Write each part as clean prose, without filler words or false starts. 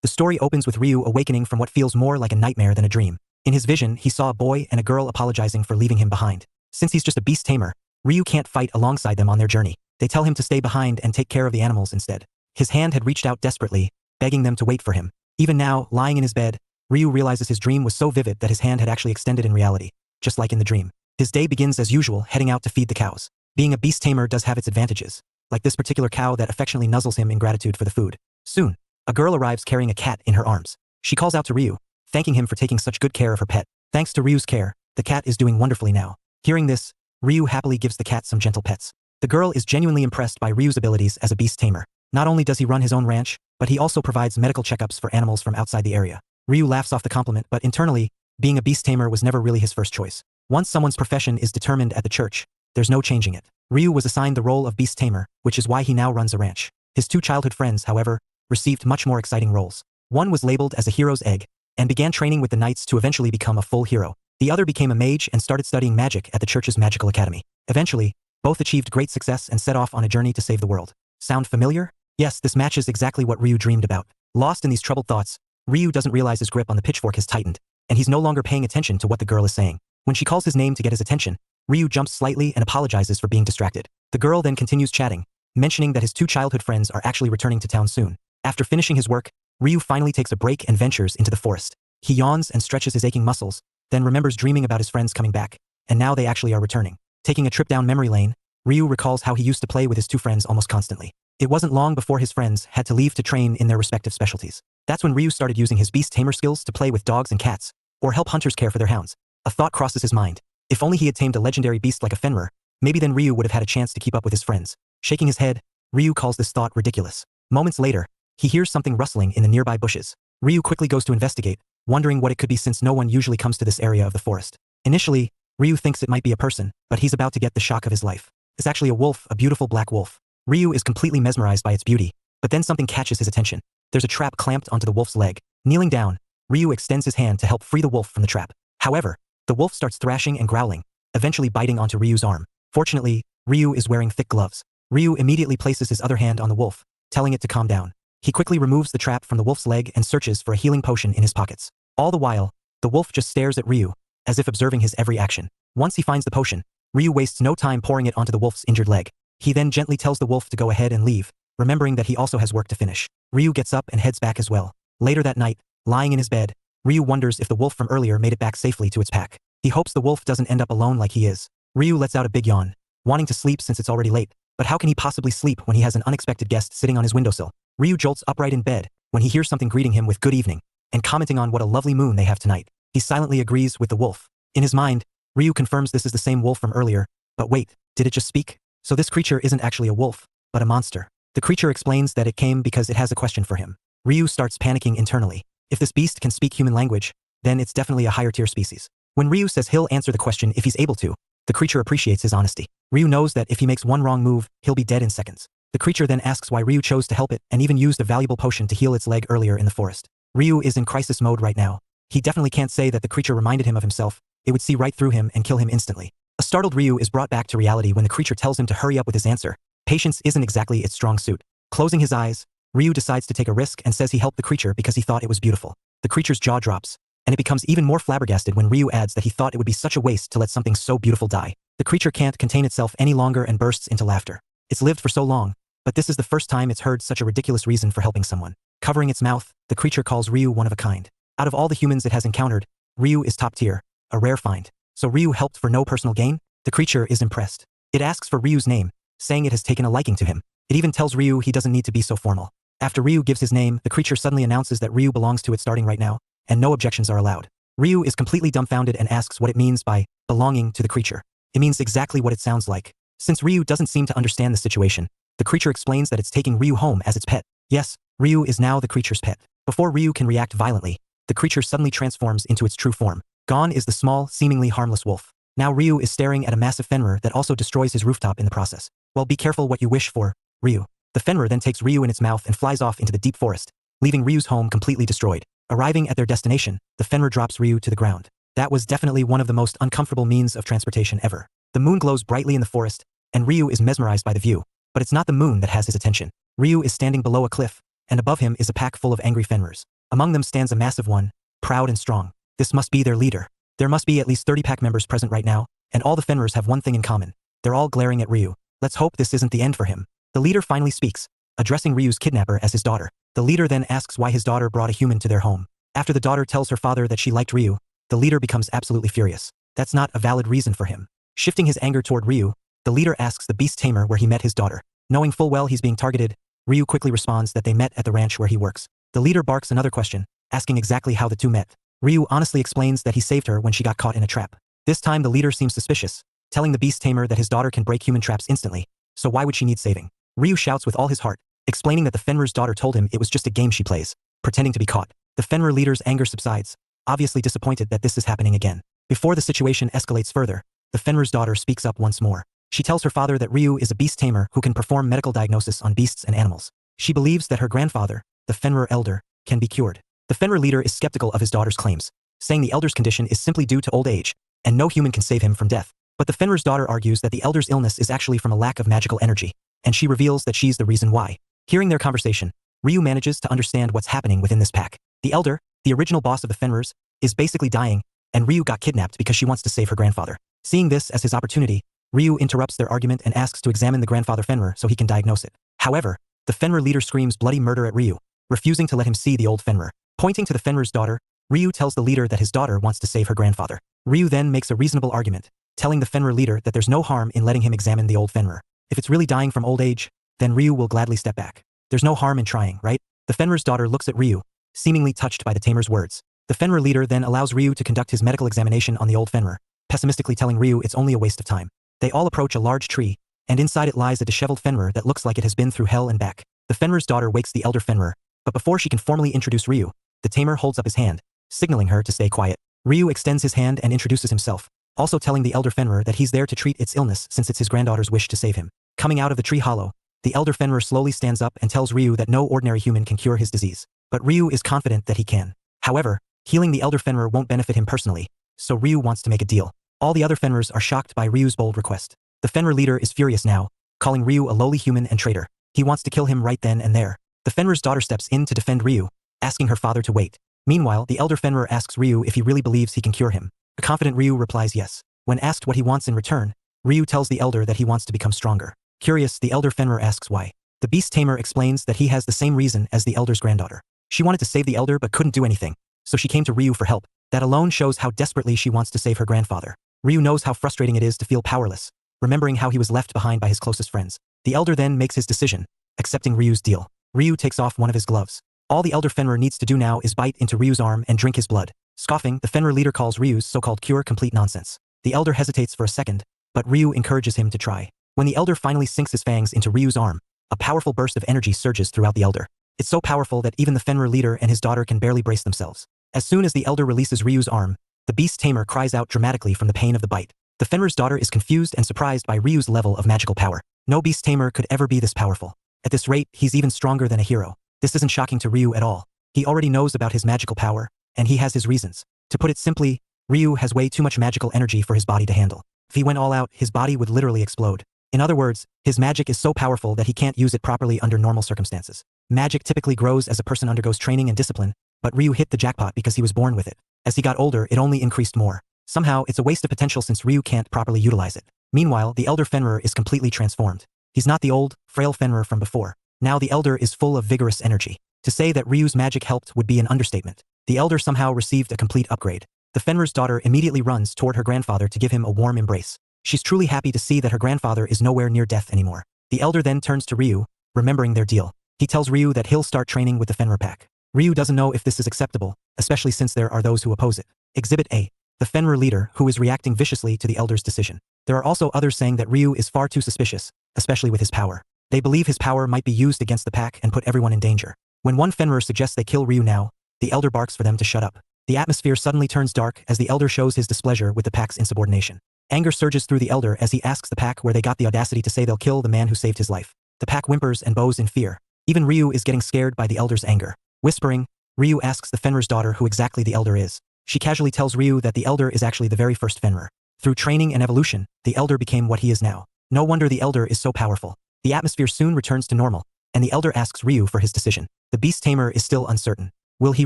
The story opens with Ryu awakening from what feels more like a nightmare than a dream. In his vision, he saw a boy and a girl apologizing for leaving him behind. Since he's just a beast tamer, Ryu can't fight alongside them on their journey. They tell him to stay behind and take care of the animals instead. His hand had reached out desperately, begging them to wait for him. Even now, lying in his bed, Ryu realizes his dream was so vivid that his hand had actually extended in reality, just like in the dream. His day begins as usual, heading out to feed the cows. Being a beast tamer does have its advantages, like this particular cow that affectionately nuzzles him in gratitude for the food. Soon, a girl arrives carrying a cat in her arms. She calls out to Ryu, thanking him for taking such good care of her pet. Thanks to Ryu's care, the cat is doing wonderfully now. Hearing this, Ryu happily gives the cat some gentle pets. The girl is genuinely impressed by Ryu's abilities as a beast tamer. Not only does he run his own ranch, but he also provides medical checkups for animals from outside the area. Ryu laughs off the compliment, but internally, being a beast tamer was never really his first choice. Once someone's profession is determined at the church, there's no changing it. Ryu was assigned the role of beast tamer, which is why he now runs a ranch. His two childhood friends, however, received much more exciting roles. One was labeled as a hero's egg, and began training with the knights to eventually become a full hero. The other became a mage and started studying magic at the church's magical academy. Eventually, both achieved great success and set off on a journey to save the world. Sound familiar? Yes, this matches exactly what Ryu dreamed about. Lost in these troubled thoughts, Ryu doesn't realize his grip on the pitchfork has tightened, and he's no longer paying attention to what the girl is saying. When she calls his name to get his attention, Ryu jumps slightly and apologizes for being distracted. The girl then continues chatting, mentioning that his two childhood friends are actually returning to town soon. After finishing his work, Ryu finally takes a break and ventures into the forest. He yawns and stretches his aching muscles, then remembers dreaming about his friends coming back, and now they actually are returning. Taking a trip down memory lane, Ryu recalls how he used to play with his two friends almost constantly. It wasn't long before his friends had to leave to train in their respective specialties. That's when Ryu started using his beast tamer skills to play with dogs and cats, or help hunters care for their hounds. A thought crosses his mind. If only he had tamed a legendary beast like a Fenrir, maybe then Ryu would have had a chance to keep up with his friends. Shaking his head, Ryu calls this thought ridiculous. Moments later, he hears something rustling in the nearby bushes. Ryu quickly goes to investigate, wondering what it could be since no one usually comes to this area of the forest. Initially, Ryu thinks it might be a person, but he's about to get the shock of his life. It's actually a wolf, a beautiful black wolf. Ryu is completely mesmerized by its beauty, but then something catches his attention. There's a trap clamped onto the wolf's leg. Kneeling down, Ryu extends his hand to help free the wolf from the trap. However, the wolf starts thrashing and growling, eventually biting onto Ryu's arm. Fortunately, Ryu is wearing thick gloves. Ryu immediately places his other hand on the wolf, telling it to calm down. He quickly removes the trap from the wolf's leg and searches for a healing potion in his pockets. All the while, the wolf just stares at Ryu, as if observing his every action. Once he finds the potion, Ryu wastes no time pouring it onto the wolf's injured leg. He then gently tells the wolf to go ahead and leave, remembering that he also has work to finish. Ryu gets up and heads back as well. Later that night, lying in his bed, Ryu wonders if the wolf from earlier made it back safely to its pack. He hopes the wolf doesn't end up alone like he is. Ryu lets out a big yawn, wanting to sleep since it's already late. But how can he possibly sleep when he has an unexpected guest sitting on his windowsill? Ryu jolts upright in bed when he hears something greeting him with good evening and commenting on what a lovely moon they have tonight. He silently agrees with the wolf. In his mind, Ryu confirms this is the same wolf from earlier, but wait, did it just speak? So this creature isn't actually a wolf, but a monster. The creature explains that it came because it has a question for him. Ryu starts panicking internally. If this beast can speak human language, then it's definitely a higher tier species. When Ryu says he'll answer the question if he's able to, the creature appreciates his honesty. Ryu knows that if he makes one wrong move, he'll be dead in seconds. The creature then asks why Ryu chose to help it and even used a valuable potion to heal its leg earlier in the forest. Ryu is in crisis mode right now. He definitely can't say that the creature reminded him of himself. It would see right through him and kill him instantly. A startled Ryu is brought back to reality when the creature tells him to hurry up with his answer. Patience isn't exactly its strong suit. Closing his eyes, Ryu decides to take a risk and says he helped the creature because he thought it was beautiful. The creature's jaw drops, and it becomes even more flabbergasted when Ryu adds that he thought it would be such a waste to let something so beautiful die. The creature can't contain itself any longer and bursts into laughter. It's lived for so long, but this is the first time it's heard such a ridiculous reason for helping someone. Covering its mouth, the creature calls Ryu one of a kind. Out of all the humans it has encountered, Ryu is top tier, a rare find. So Ryu helped for no personal gain? The creature is impressed. It asks for Ryu's name, saying it has taken a liking to him. It even tells Ryu he doesn't need to be so formal. After Ryu gives his name, the creature suddenly announces that Ryu belongs to it starting right now, and no objections are allowed. Ryu is completely dumbfounded and asks what it means by belonging to the creature. It means exactly what it sounds like. Since Ryu doesn't seem to understand the situation, the creature explains that it's taking Ryu home as its pet. Yes, Ryu is now the creature's pet. Before Ryu can react violently, the creature suddenly transforms into its true form. Gone is the small, seemingly harmless wolf. Now Ryu is staring at a massive Fenrir that also destroys his rooftop in the process. Well, be careful what you wish for, Ryu. The Fenrir then takes Ryu in its mouth and flies off into the deep forest, leaving Ryu's home completely destroyed. Arriving at their destination, the Fenrir drops Ryu to the ground. That was definitely one of the most uncomfortable means of transportation ever. The moon glows brightly in the forest, and Ryu is mesmerized by the view. But it's not the moon that has his attention. Ryu is standing below a cliff, and above him is a pack full of angry fenris. Among them stands a massive one, proud and strong. This must be their leader. There must be at least 30 pack members present right now, and all the fenris have one thing in common. They're all glaring at Ryu. Let's hope this isn't the end for him. The leader finally speaks, addressing Ryu's kidnapper as his daughter. The leader then asks why his daughter brought a human to their home. After the daughter tells her father that she liked Ryu, the leader becomes absolutely furious. That's not a valid reason for him. Shifting his anger toward Ryu, the leader asks the beast tamer where he met his daughter. Knowing full well he's being targeted, Ryu quickly responds that they met at the ranch where he works. The leader barks another question, asking exactly how the two met. Ryu honestly explains that he saved her when she got caught in a trap. This time the leader seems suspicious, telling the beast tamer that his daughter can break human traps instantly, so why would she need saving? Ryu shouts with all his heart, explaining that the Fenrir's daughter told him it was just a game she plays, pretending to be caught. The Fenrir leader's anger subsides, obviously disappointed that this is happening again. Before the situation escalates further, the Fenrir's daughter speaks up once more. She tells her father that Ryu is a beast tamer who can perform medical diagnosis on beasts and animals. She believes that her grandfather, the Fenrir elder, can be cured. The Fenrir leader is skeptical of his daughter's claims, saying the elder's condition is simply due to old age, and no human can save him from death. But the Fenrir's daughter argues that the elder's illness is actually from a lack of magical energy, and she reveals that she's the reason why. Hearing their conversation, Ryu manages to understand what's happening within this pack. The elder, the original boss of the Fenrirs, is basically dying, and Ryu got kidnapped because she wants to save her grandfather. Seeing this as his opportunity, Ryu interrupts their argument and asks to examine the grandfather Fenrir so he can diagnose it. However, the Fenrir leader screams bloody murder at Ryu, refusing to let him see the old Fenrir. Pointing to the Fenrir's daughter, Ryu tells the leader that his daughter wants to save her grandfather. Ryu then makes a reasonable argument, telling the Fenrir leader that there's no harm in letting him examine the old Fenrir. If it's really dying from old age, then Ryu will gladly step back. There's no harm in trying, right? The Fenrir's daughter looks at Ryu, seemingly touched by the tamer's words. The Fenrir leader then allows Ryu to conduct his medical examination on the old Fenrir, pessimistically telling Ryu it's only a waste of time. They all approach a large tree, and inside it lies a disheveled Fenrir that looks like it has been through hell and back. The Fenrir's daughter wakes the elder Fenrir, but before she can formally introduce Ryu, the tamer holds up his hand, signaling her to stay quiet. Ryu extends his hand and introduces himself, also telling the elder Fenrir that he's there to treat its illness since it's his granddaughter's wish to save him. Coming out of the tree hollow, the elder Fenrir slowly stands up and tells Ryu that no ordinary human can cure his disease. But Ryu is confident that he can. However, healing the elder Fenrir won't benefit him personally, so Ryu wants to make a deal. All the other Fenrirs are shocked by Ryu's bold request. The Fenrir leader is furious now, calling Ryu a lowly human and traitor. He wants to kill him right then and there. The Fenrir's daughter steps in to defend Ryu, asking her father to wait. Meanwhile, the elder Fenrir asks Ryu if he really believes he can cure him. A confident Ryu replies yes. When asked what he wants in return, Ryu tells the elder that he wants to become stronger. Curious, the elder Fenrir asks why. The beast tamer explains that he has the same reason as the elder's granddaughter. She wanted to save the elder but couldn't do anything, so she came to Ryu for help. That alone shows how desperately she wants to save her grandfather. Ryu knows how frustrating it is to feel powerless, remembering how he was left behind by his closest friends. The elder then makes his decision, accepting Ryu's deal. Ryu takes off one of his gloves. All the elder Fenrir needs to do now is bite into Ryu's arm and drink his blood. Scoffing, the Fenrir leader calls Ryu's so-called cure complete nonsense. The elder hesitates for a second, but Ryu encourages him to try. When the elder finally sinks his fangs into Ryu's arm, a powerful burst of energy surges throughout the elder. It's so powerful that even the Fenrir leader and his daughter can barely brace themselves. As soon as the elder releases Ryu's arm, the beast tamer cries out dramatically from the pain of the bite. The Fenrir's daughter is confused and surprised by Ryu's level of magical power. No beast tamer could ever be this powerful. At this rate, he's even stronger than a hero. This isn't shocking to Ryu at all. He already knows about his magical power, and he has his reasons. To put it simply, Ryu has way too much magical energy for his body to handle. If he went all out, his body would literally explode. In other words, his magic is so powerful that he can't use it properly under normal circumstances. Magic typically grows as a person undergoes training and discipline, but Ryu hit the jackpot because he was born with it. As he got older, it only increased more. Somehow, it's a waste of potential since Ryu can't properly utilize it. Meanwhile, the elder Fenrir is completely transformed. He's not the old, frail Fenrir from before. Now the elder is full of vigorous energy. To say that Ryu's magic helped would be an understatement. The elder somehow received a complete upgrade. The Fenrir's daughter immediately runs toward her grandfather to give him a warm embrace. She's truly happy to see that her grandfather is nowhere near death anymore. The elder then turns to Ryu, remembering their deal. He tells Ryu that he'll start training with the Fenrir pack. Ryu doesn't know if this is acceptable, especially since there are those who oppose it. Exhibit A. The Fenrir leader, who is reacting viciously to the elder's decision. There are also others saying that Ryu is far too suspicious, especially with his power. They believe his power might be used against the pack and put everyone in danger. When one Fenrir suggests they kill Ryu now, the elder barks for them to shut up. The atmosphere suddenly turns dark as the elder shows his displeasure with the pack's insubordination. Anger surges through the elder as he asks the pack where they got the audacity to say they'll kill the man who saved his life. The pack whimpers and bows in fear. Even Ryu is getting scared by the elder's anger. Whispering, Ryu asks the Fenrir's daughter who exactly the elder is. She casually tells Ryu that the elder is actually the very first Fenrir. Through training and evolution, the elder became what he is now. No wonder the elder is so powerful. The atmosphere soon returns to normal, and the elder asks Ryu for his decision. The beast tamer is still uncertain. Will he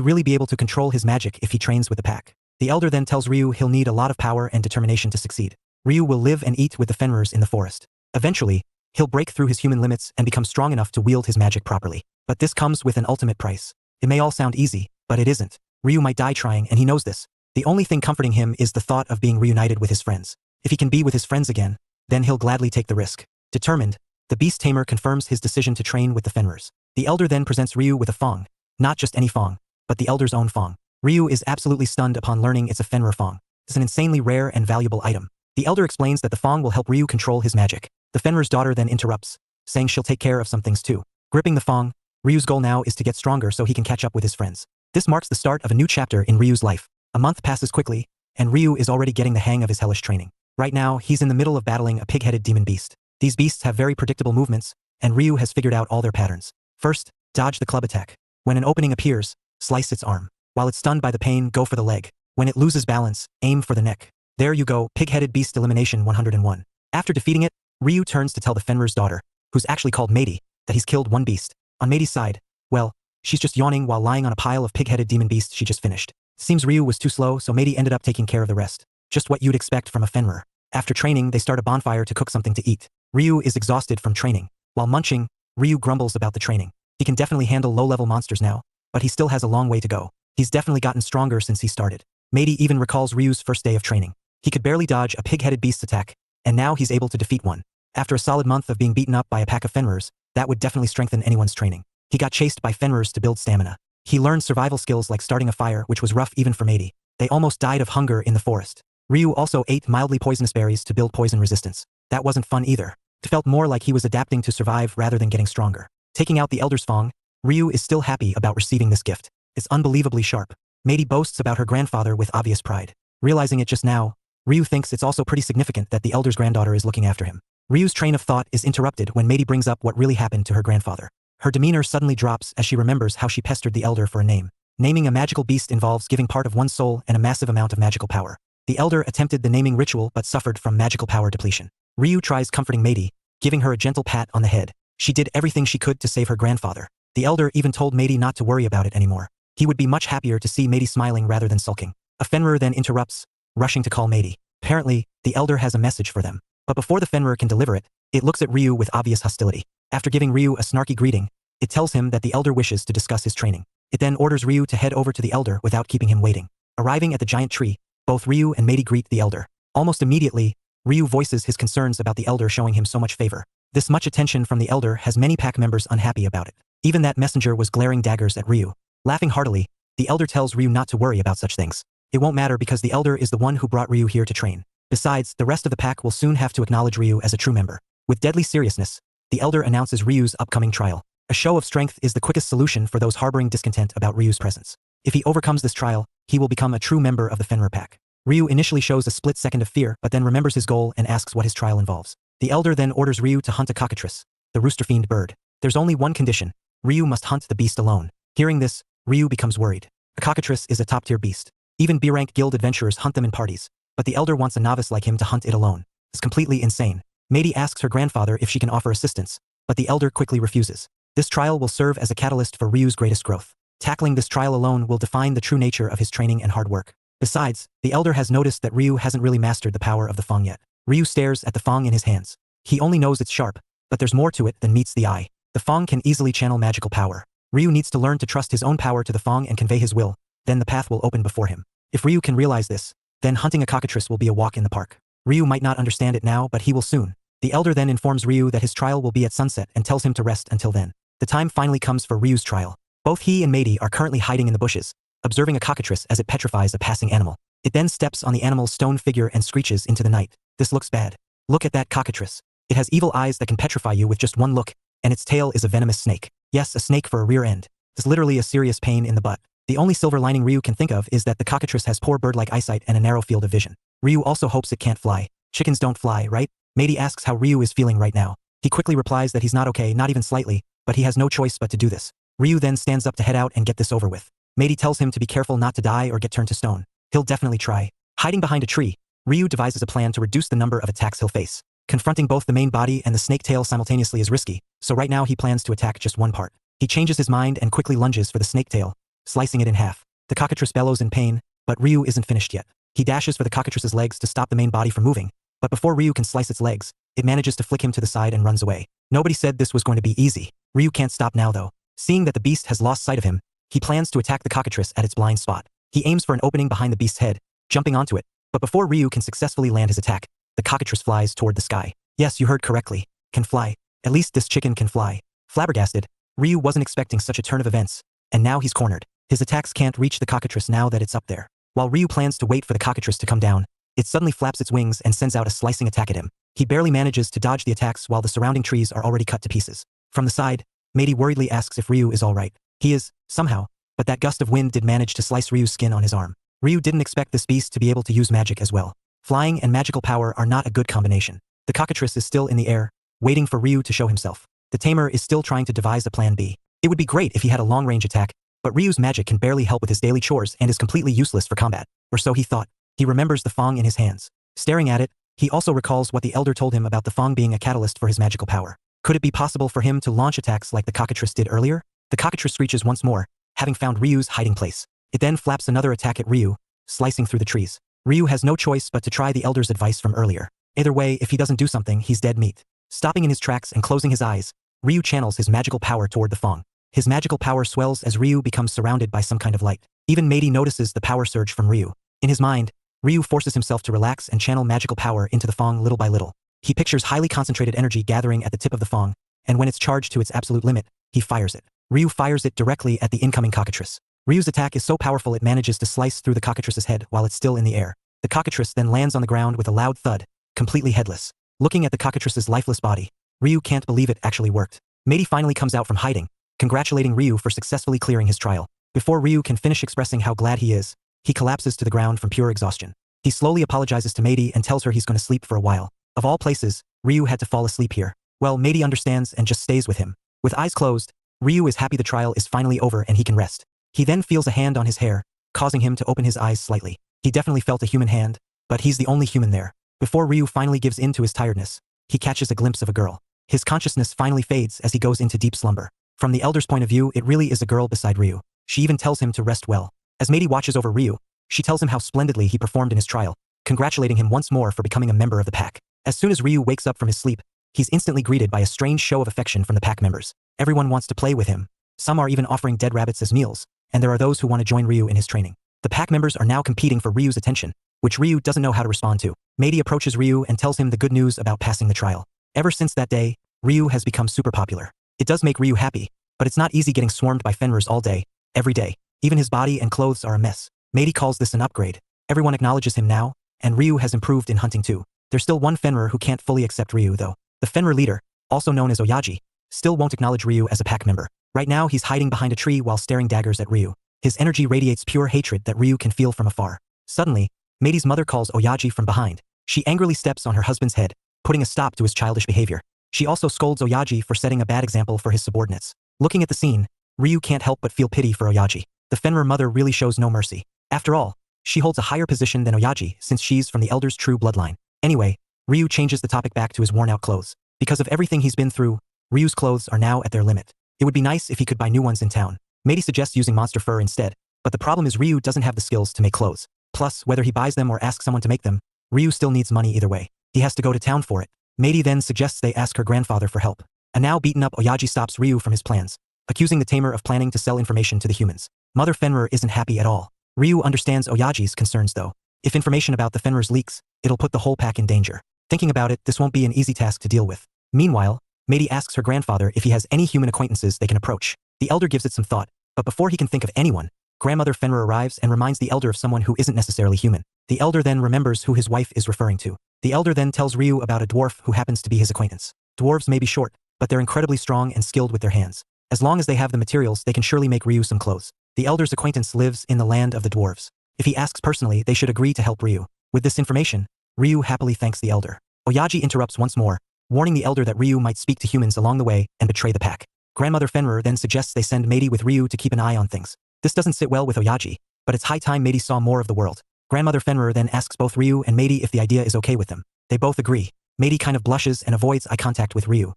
really be able to control his magic if he trains with the pack? The elder then tells Ryu he'll need a lot of power and determination to succeed. Ryu will live and eat with the Fenrir's in the forest. Eventually, he'll break through his human limits and become strong enough to wield his magic properly. But this comes with an ultimate price. It may all sound easy, but it isn't. Ryu might die trying, and he knows this. The only thing comforting him is the thought of being reunited with his friends. If he can be with his friends again, then he'll gladly take the risk. Determined, the beast tamer confirms his decision to train with the Fenrir's. The elder then presents Ryu with a fong. Not just any fong, but the elder's own fong. Ryu is absolutely stunned upon learning it's a Fenrir fong. It's an insanely rare and valuable item. The elder explains that the fong will help Ryu control his magic. The Fenrir's daughter then interrupts, saying she'll take care of some things too. Gripping the fong, Ryu's goal now is to get stronger so he can catch up with his friends. This marks the start of a new chapter in Ryu's life. A month passes quickly, and Ryu is already getting the hang of his hellish training. Right now, he's in the middle of battling a pig-headed demon beast. These beasts have very predictable movements, and Ryu has figured out all their patterns. First, dodge the club attack. When an opening appears, slice its arm. While it's stunned by the pain, go for the leg. When it loses balance, aim for the neck. There you go, pig-headed beast elimination 101. After defeating it, Ryu turns to tell the Fenrir's daughter, who's actually called Meidi, that he's killed one beast. On Meidi's side, well, she's just yawning while lying on a pile of pig-headed demon beasts she just finished. Seems Ryu was too slow, so Meidi ended up taking care of the rest. Just what you'd expect from a Fenrir. After training, they start a bonfire to cook something to eat. Ryu is exhausted from training. While munching, Ryu grumbles about the training. He can definitely handle low-level monsters now, but he still has a long way to go. He's definitely gotten stronger since he started. Meidi even recalls Ryu's first day of training. He could barely dodge a pig-headed beast's attack, and now he's able to defeat one. After a solid month of being beaten up by a pack of Fenrirs, that would definitely strengthen anyone's training. He got chased by Fenrirs to build stamina. He learned survival skills like starting a fire, which was rough even for Meidi. They almost died of hunger in the forest. Ryu also ate mildly poisonous berries to build poison resistance. That wasn't fun either. It felt more like he was adapting to survive rather than getting stronger. Taking out the elder's fong, Ryu is still happy about receiving this gift. It's unbelievably sharp. Meidi boasts about her grandfather with obvious pride. Realizing it just now, Ryu thinks it's also pretty significant that the elder's granddaughter is looking after him. Ryu's train of thought is interrupted when Meidi brings up what really happened to her grandfather. Her demeanor suddenly drops as she remembers how she pestered the elder for a name. Naming a magical beast involves giving part of one's soul and a massive amount of magical power. The elder attempted the naming ritual but suffered from magical power depletion. Ryu tries comforting Meidi, giving her a gentle pat on the head. She did everything she could to save her grandfather. The elder even told Meidi not to worry about it anymore. He would be much happier to see Meidi smiling rather than sulking. A Fenrir then interrupts, rushing to call Meidi. Apparently, the elder has a message for them. But before the Fenrir can deliver it, it looks at Ryu with obvious hostility. After giving Ryu a snarky greeting, it tells him that the elder wishes to discuss his training. It then orders Ryu to head over to the elder without keeping him waiting. Arriving at the giant tree, both Ryu and Meidi greet the elder. Almost immediately, Ryu voices his concerns about the elder showing him so much favor. This much attention from the elder has many pack members unhappy about it. Even that messenger was glaring daggers at Ryu. Laughing heartily, the elder tells Ryu not to worry about such things. It won't matter because the elder is the one who brought Ryu here to train. Besides, the rest of the pack will soon have to acknowledge Ryu as a true member. With deadly seriousness, the elder announces Ryu's upcoming trial. A show of strength is the quickest solution for those harboring discontent about Ryu's presence. If he overcomes this trial, he will become a true member of the Fenrir pack. Ryu initially shows a split second of fear but then remembers his goal and asks what his trial involves. The elder then orders Ryu to hunt a cockatrice, the rooster fiend bird. There's only one condition. Ryu must hunt the beast alone. Hearing this, Ryu becomes worried. A cockatrice is a top-tier beast. Even B-rank guild adventurers hunt them in parties. But the elder wants a novice like him to hunt it alone. It's completely insane. Meidi asks her grandfather if she can offer assistance, but the elder quickly refuses. This trial will serve as a catalyst for Ryu's greatest growth. Tackling this trial alone will define the true nature of his training and hard work. Besides, the elder has noticed that Ryu hasn't really mastered the power of the fong yet. Ryu stares at the fong in his hands. He only knows it's sharp, but there's more to it than meets the eye. The fong can easily channel magical power. Ryu needs to learn to trust his own power to the fong and convey his will, then the path will open before him. If Ryu can realize this, then hunting a cockatrice will be a walk in the park. Ryu might not understand it now, but he will soon. The elder then informs Ryu that his trial will be at sunset and tells him to rest until then. The time finally comes for Ryu's trial. Both he and Meidi are currently hiding in the bushes, observing a cockatrice as it petrifies a passing animal. It then steps on the animal's stone figure and screeches into the night. This looks bad. Look at that cockatrice. It has evil eyes that can petrify you with just one look, and its tail is a venomous snake. Yes, a snake for a rear end. It's literally a serious pain in the butt. The only silver lining Ryu can think of is that the cockatrice has poor bird-like eyesight and a narrow field of vision. Ryu also hopes it can't fly. Chickens don't fly, right? Meidi asks how Ryu is feeling right now. He quickly replies that he's not okay, not even slightly, but he has no choice but to do this. Ryu then stands up to head out and get this over with. Meidi tells him to be careful not to die or get turned to stone. He'll definitely try. Hiding behind a tree, Ryu devises a plan to reduce the number of attacks he'll face. Confronting both the main body and the snake tail simultaneously is risky, so right now he plans to attack just one part. He changes his mind and quickly lunges for the snake tail, slicing it in half. The cockatrice bellows in pain, but Ryu isn't finished yet. He dashes for the cockatrice's legs to stop the main body from moving, but before Ryu can slice its legs, it manages to flick him to the side and runs away. Nobody said this was going to be easy. Ryu can't stop now though. Seeing that the beast has lost sight of him, he plans to attack the cockatrice at its blind spot. He aims for an opening behind the beast's head, jumping onto it, but before Ryu can successfully land his attack, the cockatrice flies toward the sky. Yes, you heard correctly. Can fly. At least this chicken can fly. Flabbergasted, Ryu wasn't expecting such a turn of events, and now he's cornered. His attacks can't reach the cockatrice now that it's up there. While Ryu plans to wait for the cockatrice to come down, it suddenly flaps its wings and sends out a slicing attack at him. He barely manages to dodge the attacks while the surrounding trees are already cut to pieces. From the side, Meidi worriedly asks if Ryu is alright. He is, somehow, but that gust of wind did manage to slice Ryu's skin on his arm. Ryu didn't expect this beast to be able to use magic as well. Flying and magical power are not a good combination. The cockatrice is still in the air, waiting for Ryu to show himself. The tamer is still trying to devise a plan B. It would be great if he had a long-range attack, but Ryu's magic can barely help with his daily chores and is completely useless for combat. Or so he thought. He remembers the fong in his hands. Staring at it, he also recalls what the elder told him about the fong being a catalyst for his magical power. Could it be possible for him to launch attacks like the cockatrice did earlier? The cockatrice screeches once more, having found Ryu's hiding place. It then flaps another attack at Ryu, slicing through the trees. Ryu has no choice but to try the elder's advice from earlier. Either way, if he doesn't do something, he's dead meat. Stopping in his tracks and closing his eyes, Ryu channels his magical power toward the fong. His magical power swells as Ryu becomes surrounded by some kind of light. Even Meidi notices the power surge from Ryu. In his mind, Ryu forces himself to relax and channel magical power into the fong little by little. He pictures highly concentrated energy gathering at the tip of the fong, and when it's charged to its absolute limit, he fires it. Ryu fires it directly at the incoming cockatrice. Ryu's attack is so powerful it manages to slice through the cockatrice's head while it's still in the air. The cockatrice then lands on the ground with a loud thud, completely headless. Looking at the cockatrice's lifeless body, Ryu can't believe it actually worked. Meidi finally comes out from hiding, congratulating Ryu for successfully clearing his trial. Before Ryu can finish expressing how glad he is, he collapses to the ground from pure exhaustion. He slowly apologizes to Meidi and tells her he's going to sleep for a while. Of all places, Ryu had to fall asleep here. Well, Meidi understands and just stays with him. With eyes closed, Ryu is happy the trial is finally over and he can rest. He then feels a hand on his hair, causing him to open his eyes slightly. He definitely felt a human hand, but he's the only human there. Before Ryu finally gives in to his tiredness, he catches a glimpse of a girl. His consciousness finally fades as he goes into deep slumber. From the elder's point of view, it really is a girl beside Ryu. She even tells him to rest well. As Meidi watches over Ryu, she tells him how splendidly he performed in his trial, congratulating him once more for becoming a member of the pack. As soon as Ryu wakes up from his sleep, he's instantly greeted by a strange show of affection from the pack members. Everyone wants to play with him. Some are even offering dead rabbits as meals, and there are those who want to join Ryu in his training. The pack members are now competing for Ryu's attention, which Ryu doesn't know how to respond to. Meidi approaches Ryu and tells him the good news about passing the trial. Ever since that day, Ryu has become super popular. It does make Ryu happy, but it's not easy getting swarmed by Fenris all day, every day. Even his body and clothes are a mess. Meidi calls this an upgrade. Everyone acknowledges him now, and Ryu has improved in hunting too. There's still one Fenrir who can't fully accept Ryu though. The Fenrir leader, also known as Oyaji, still won't acknowledge Ryu as a pack member. Right now he's hiding behind a tree while staring daggers at Ryu. His energy radiates pure hatred that Ryu can feel from afar. Suddenly, Meidi's mother calls Oyaji from behind. She angrily steps on her husband's head, putting a stop to his childish behavior. She also scolds Oyaji for setting a bad example for his subordinates. Looking at the scene, Ryu can't help but feel pity for Oyaji. The Fenrir mother really shows no mercy. After all, she holds a higher position than Oyaji since she's from the elder's true bloodline. Anyway, Ryu changes the topic back to his worn-out clothes. Because of everything he's been through, Ryu's clothes are now at their limit. It would be nice if he could buy new ones in town. Meidi suggests using monster fur instead, but the problem is Ryu doesn't have the skills to make clothes. Plus, whether he buys them or asks someone to make them, Ryu still needs money either way. He has to go to town for it. Meidi then suggests they ask her grandfather for help. A now beaten-up Oyaji stops Ryu from his plans, accusing the tamer of planning to sell information to the humans. Mother Fenrir isn't happy at all. Ryu understands Oyaji's concerns though. If information about the Fenrirs leaks, it'll put the whole pack in danger. Thinking about it, this won't be an easy task to deal with. Meanwhile, Meidi asks her grandfather if he has any human acquaintances they can approach. The elder gives it some thought, but before he can think of anyone, grandmother Fenrir arrives and reminds the elder of someone who isn't necessarily human. The elder then remembers who his wife is referring to. The elder then tells Ryu about a dwarf who happens to be his acquaintance. Dwarves may be short, but they're incredibly strong and skilled with their hands. As long as they have the materials, they can surely make Ryu some clothes. The elder's acquaintance lives in the land of the dwarves. If he asks personally, they should agree to help Ryu. With this information, Ryu happily thanks the elder. Oyaji interrupts once more, warning the elder that Ryu might speak to humans along the way and betray the pack. Grandmother Fenrir then suggests they send Meidi with Ryu to keep an eye on things. This doesn't sit well with Oyaji, but it's high time Meidi saw more of the world. Grandmother Fenrir then asks both Ryu and Meidi if the idea is okay with them. They both agree. Meidi kind of blushes and avoids eye contact with Ryu.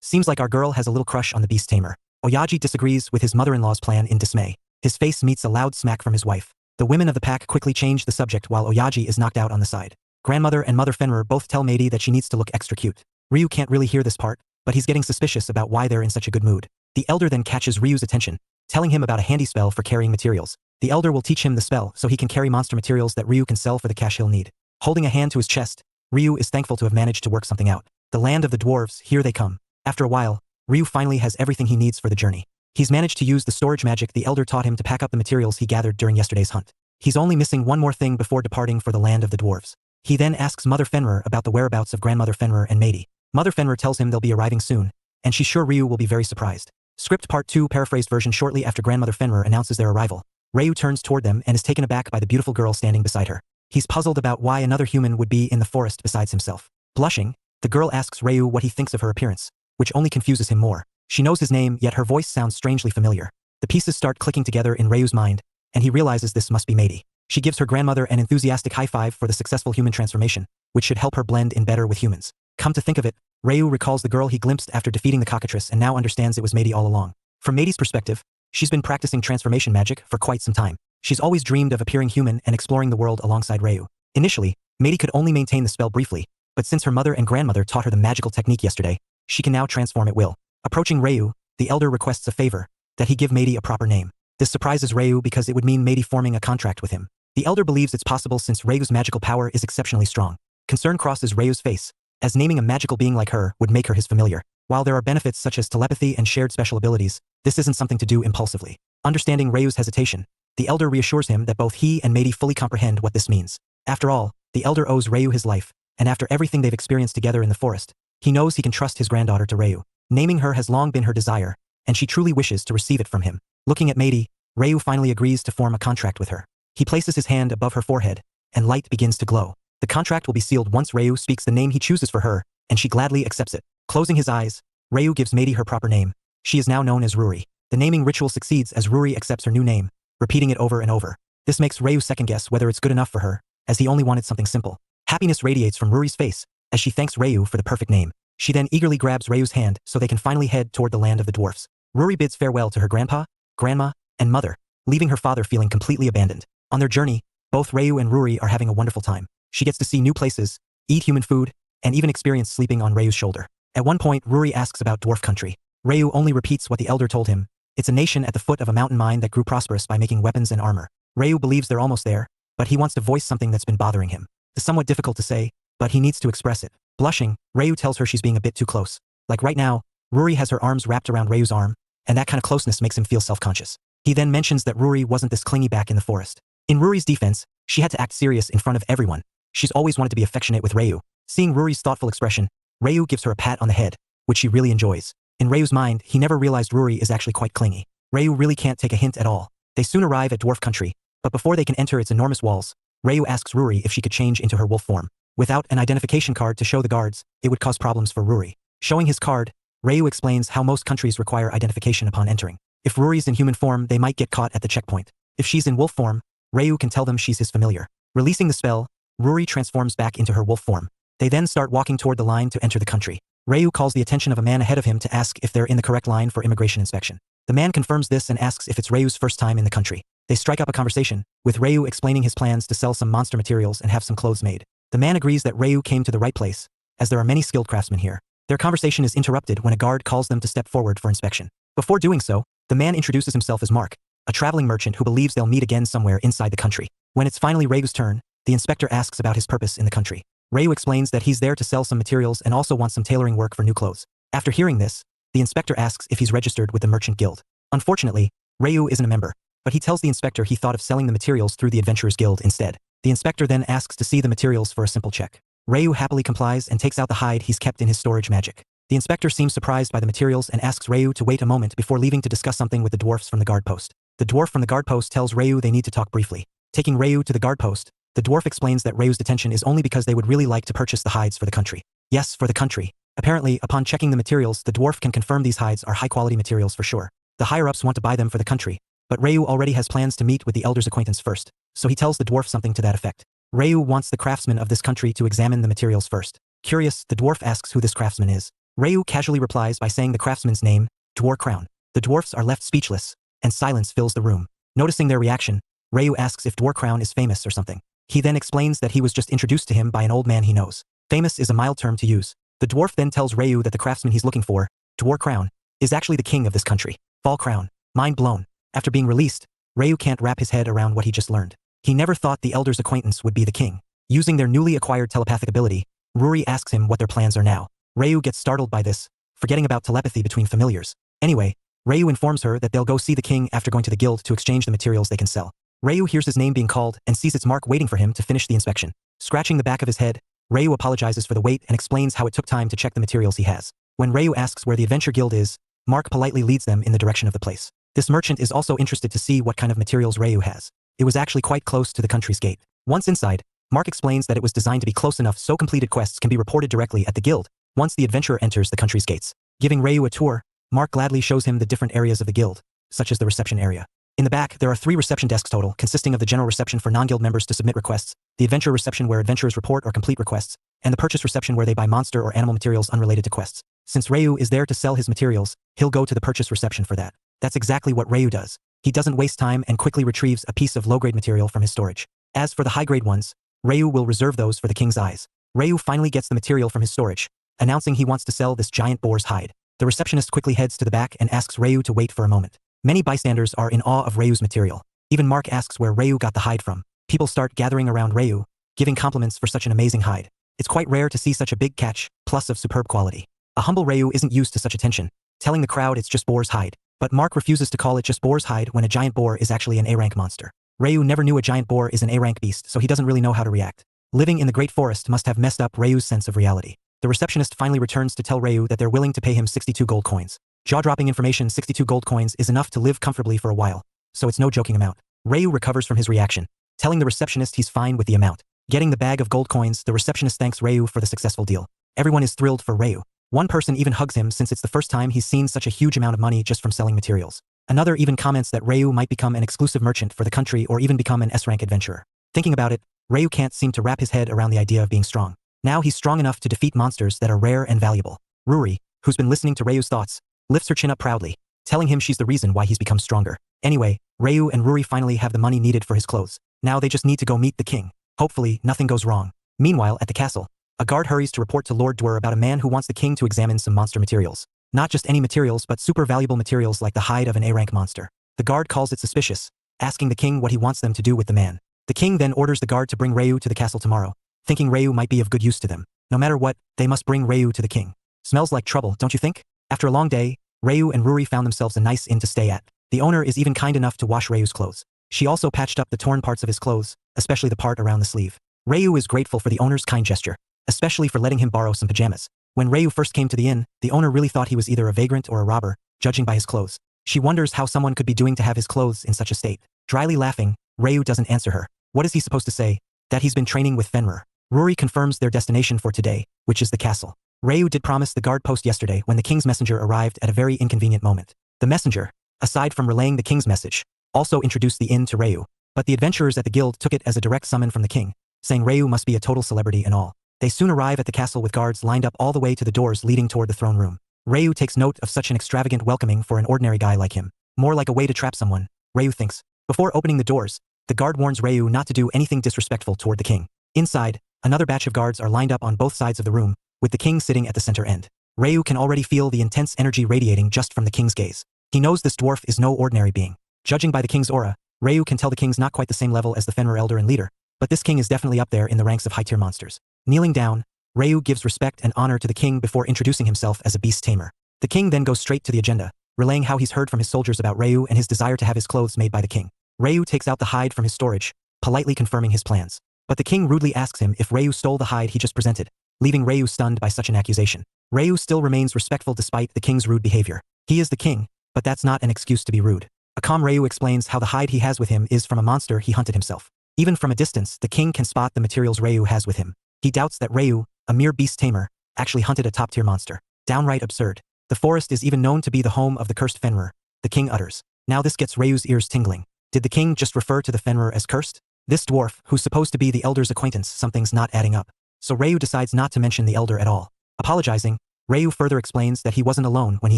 Seems like our girl has a little crush on the beast tamer. Oyaji disagrees with his mother-in-law's plan in dismay. His face meets a loud smack from his wife. The women of the pack quickly change the subject while Oyaji is knocked out on the side. Grandmother and Mother Fenrir both tell Meidi that she needs to look extra cute. Ryu can't really hear this part, but he's getting suspicious about why they're in such a good mood. The elder then catches Ryu's attention, telling him about a handy spell for carrying materials. The elder will teach him the spell so he can carry monster materials that Ryu can sell for the cash he'll need. Holding a hand to his chest, Ryu is thankful to have managed to work something out. The land of the dwarves, here they come. After a while, Ryu finally has everything he needs for the journey. He's managed to use the storage magic the elder taught him to pack up the materials he gathered during yesterday's hunt. He's only missing one more thing before departing for the land of the dwarves. He then asks Mother Fenrir about the whereabouts of Grandmother Fenrir and Meidi. Mother Fenrir tells him they'll be arriving soon, and she's sure Ryu will be very surprised. Script Part 2 paraphrased version. Shortly after Grandmother Fenrir announces their arrival, Ryu turns toward them and is taken aback by the beautiful girl standing beside her. He's puzzled about why another human would be in the forest besides himself. Blushing, the girl asks Ryu what he thinks of her appearance, which only confuses him more. She knows his name, yet her voice sounds strangely familiar. The pieces start clicking together in Ryu's mind, and he realizes this must be Meidi. She gives her grandmother an enthusiastic high five for the successful human transformation, which should help her blend in better with humans. Come to think of it, Ryu recalls the girl he glimpsed after defeating the cockatrice and now understands it was Meidi all along. From Meidi's perspective, she's been practicing transformation magic for quite some time. She's always dreamed of appearing human and exploring the world alongside Ryu. Initially, Meidi could only maintain the spell briefly, but since her mother and grandmother taught her the magical technique yesterday, she can now transform at will. Approaching Ryu, the elder requests a favor, that he give Meidi a proper name. This surprises Ryu because it would mean Meidi forming a contract with him. The elder believes it's possible since Ryu's magical power is exceptionally strong. Concern crosses Ryu's face, as naming a magical being like her would make her his familiar. While there are benefits such as telepathy and shared special abilities, this isn't something to do impulsively. Understanding Ryu's hesitation, the elder reassures him that both he and Meidi fully comprehend what this means. After all, the elder owes Ryu his life, and after everything they've experienced together in the forest, he knows he can trust his granddaughter to Ryu. Naming her has long been her desire, and she truly wishes to receive it from him. Looking at Meidi, Ryu finally agrees to form a contract with her. He places his hand above her forehead, and light begins to glow. The contract will be sealed once Ryu speaks the name he chooses for her, and she gladly accepts it. Closing his eyes, Ryu gives Meidi her proper name. She is now known as Ruri. The naming ritual succeeds as Ruri accepts her new name, repeating it over and over. This makes Ryu second-guess whether it's good enough for her, as he only wanted something simple. Happiness radiates from Ruri's face, as she thanks Ryu for the perfect name. She then eagerly grabs Ryu's hand so they can finally head toward the land of the dwarfs. Ruri bids farewell to her grandpa, grandma, and mother, leaving her father feeling completely abandoned. On their journey, both Ryu and Ruri are having a wonderful time. She gets to see new places, eat human food, and even experience sleeping on Ryu's shoulder. At one point, Ruri asks about dwarf country. Ryu only repeats what the elder told him. It's a nation at the foot of a mountain mine that grew prosperous by making weapons and armor. Ryu believes they're almost there, but he wants to voice something that's been bothering him. It's somewhat difficult to say, but he needs to express it. Blushing, Ryu tells her she's being a bit too close. Like right now, Ruri has her arms wrapped around Ryu's arm, and that kind of closeness makes him feel self-conscious. He then mentions that Ruri wasn't this clingy back in the forest. In Ruri's defense, she had to act serious in front of everyone. She's always wanted to be affectionate with Ryu. Seeing Ruri's thoughtful expression, Ryu gives her a pat on the head, which she really enjoys. In Ryu's mind, he never realized Ruri is actually quite clingy. Ryu really can't take a hint at all. They soon arrive at dwarf country, but before they can enter its enormous walls, Ryu asks Ruri if she could change into her wolf form. Without an identification card to show the guards, it would cause problems for Ruri. Showing his card, Ryu explains how most countries require identification upon entering. If Ruri's in human form, they might get caught at the checkpoint. If she's in wolf form, Ryu can tell them she's his familiar. Releasing the spell, Ruri transforms back into her wolf form. They then start walking toward the line to enter the country. Ryu calls the attention of a man ahead of him to ask if they're in the correct line for immigration inspection. The man confirms this and asks if it's Ryu's first time in the country. They strike up a conversation, with Ryu explaining his plans to sell some monster materials and have some clothes made. The man agrees that Ryu came to the right place, as there are many skilled craftsmen here. Their conversation is interrupted when a guard calls them to step forward for inspection. Before doing so, the man introduces himself as Mark, a traveling merchant who believes they'll meet again somewhere inside the country. When it's finally Ryu's turn, the inspector asks about his purpose in the country. Ryu explains that he's there to sell some materials and also wants some tailoring work for new clothes. After hearing this, the inspector asks if he's registered with the merchant guild. Unfortunately, Ryu isn't a member, but he tells the inspector he thought of selling the materials through the Adventurers Guild instead. The inspector then asks to see the materials for a simple check. Ryu happily complies and takes out the hide he's kept in his storage magic. The inspector seems surprised by the materials and asks Ryu to wait a moment before leaving to discuss something with the dwarfs from the guard post. The dwarf from the guard post tells Ryu they need to talk briefly. Taking Ryu to the guard post, the dwarf explains that Ryu's detention is only because they would really like to purchase the hides for the country. Yes, for the country. Apparently, upon checking the materials, the dwarf can confirm these hides are high-quality materials for sure. The higher-ups want to buy them for the country, but Ryu already has plans to meet with the elder's acquaintance first, so he tells the dwarf something to that effect. Ryu wants the craftsman of this country to examine the materials first. Curious, the dwarf asks who this craftsman is. Ryu casually replies by saying the craftsman's name, Dwar Crown. The dwarfs are left speechless, and silence fills the room. Noticing their reaction, Ryu asks if Dwarf Crown is famous or something. He then explains that he was just introduced to him by an old man he knows. Famous is a mild term to use. The dwarf then tells Ryu that the craftsman he's looking for, Dwarf Crown, is actually the king of this country. Fall Crown. Mind blown. After being released, Ryu can't wrap his head around what he just learned. He never thought the elder's acquaintance would be the king. Using their newly acquired telepathic ability, Ruri asks him what their plans are now. Ryu gets startled by this, forgetting about telepathy between familiars. Anyway, Ryu informs her that they'll go see the king after going to the guild to exchange the materials they can sell. Ryu hears his name being called and sees its mark waiting for him to finish the inspection. Scratching the back of his head, Ryu apologizes for the wait and explains how it took time to check the materials he has. When Ryu asks where the adventure guild is, Mark politely leads them in the direction of the place. This merchant is also interested to see what kind of materials Ryu has. It was actually quite close to the country's gate. Once inside, Mark explains that it was designed to be close enough so completed quests can be reported directly at the guild once the adventurer enters the country's gates. Giving Ryu a tour, Mark gladly shows him the different areas of the guild, such as the reception area. In the back, there are 3 reception desks total, consisting of the general reception for non-guild members to submit requests, the adventure reception where adventurers report or complete requests, and the purchase reception where they buy monster or animal materials unrelated to quests. Since Ryu is there to sell his materials, he'll go to the purchase reception for that. That's exactly what Ryu does. He doesn't waste time and quickly retrieves a piece of low-grade material from his storage. As for the high-grade ones, Ryu will reserve those for the king's eyes. Ryu finally gets the material from his storage, announcing he wants to sell this giant boar's hide. The receptionist quickly heads to the back and asks Ryu to wait for a moment. Many bystanders are in awe of Ryu's material. Even Mark asks where Ryu got the hide from. People start gathering around Ryu, giving compliments for such an amazing hide. It's quite rare to see such a big catch, plus of superb quality. A humble Ryu isn't used to such attention, telling the crowd it's just boar's hide. But Mark refuses to call it just boar's hide when a giant boar is actually an A-rank monster. Ryu never knew a giant boar is an A-rank beast, so he doesn't really know how to react. Living in the Great Forest must have messed up Ryu's sense of reality. The receptionist finally returns to tell Ryu that they're willing to pay him 62 gold coins. Jaw-dropping information. 62 gold coins is enough to live comfortably for a while, so it's no joking amount. Ryu recovers from his reaction, telling the receptionist he's fine with the amount. Getting the bag of gold coins, the receptionist thanks Ryu for the successful deal. Everyone is thrilled for Ryu. One person even hugs him since it's the first time he's seen such a huge amount of money just from selling materials. Another even comments that Ryu might become an exclusive merchant for the country or even become an S-rank adventurer. Thinking about it, Ryu can't seem to wrap his head around the idea of being strong. Now he's strong enough to defeat monsters that are rare and valuable. Ruri, who's been listening to Ryu's thoughts, lifts her chin up proudly, telling him she's the reason why he's become stronger. Anyway, Ryu and Ruri finally have the money needed for his clothes. Now they just need to go meet the king. Hopefully, nothing goes wrong. Meanwhile, at the castle, a guard hurries to report to Lord Dwyer about a man who wants the king to examine some monster materials. Not just any materials but super valuable materials like the hide of an A-rank monster. The guard calls it suspicious, asking the king what he wants them to do with the man. The king then orders the guard to bring Ryu to the castle tomorrow, thinking Ryu might be of good use to them. No matter what, they must bring Ryu to the king. Smells like trouble, don't you think? After a long day, Ryu and Ruri found themselves a nice inn to stay at. The owner is even kind enough to wash Ryu's clothes. She also patched up the torn parts of his clothes, especially the part around the sleeve. Ryu is grateful for the owner's kind gesture, especially for letting him borrow some pajamas. When Ryu first came to the inn, the owner really thought he was either a vagrant or a robber, judging by his clothes. She wonders how someone could be doing to have his clothes in such a state. Dryly laughing, Ryu doesn't answer her. What is he supposed to say? That he's been training with Fenrir. Ruri confirms their destination for today, which is the castle. Ryu did promise the guard post yesterday when the king's messenger arrived at a very inconvenient moment. The messenger, aside from relaying the king's message, also introduced the inn to Ryu. But the adventurers at the guild took it as a direct summon from the king, saying Ryu must be a total celebrity and all. They soon arrive at the castle with guards lined up all the way to the doors leading toward the throne room. Ryu takes note of such an extravagant welcoming for an ordinary guy like him. More like a way to trap someone, Ryu thinks. Before opening the doors, the guard warns Ryu not to do anything disrespectful toward the king. Inside, another batch of guards are lined up on both sides of the room, with the king sitting at the center end. Ryu can already feel the intense energy radiating just from the king's gaze. He knows this dwarf is no ordinary being. Judging by the king's aura, Ryu can tell the king's not quite the same level as the Fenrir elder and leader, but this king is definitely up there in the ranks of high-tier monsters. Kneeling down, Ryu gives respect and honor to the king before introducing himself as a beast tamer. The king then goes straight to the agenda, relaying how he's heard from his soldiers about Ryu and his desire to have his clothes made by the king. Ryu takes out the hide from his storage, politely confirming his plans. But the king rudely asks him if Ryu stole the hide he just presented, leaving Ryu stunned by such an accusation. Ryu still remains respectful despite the king's rude behavior. He is the king, but that's not an excuse to be rude. A calm Ryu explains how the hide he has with him is from a monster he hunted himself. Even from a distance, the king can spot the materials Ryu has with him. He doubts that Ryu, a mere beast tamer, actually hunted a top-tier monster. Downright absurd. The forest is even known to be the home of the cursed Fenrir, the king utters. Now this gets Ryu's ears tingling. Did the king just refer to the Fenrir as cursed? This dwarf, who's supposed to be the elder's acquaintance, something's not adding up. So Ryu decides not to mention the elder at all. Apologizing, Ryu further explains that he wasn't alone when he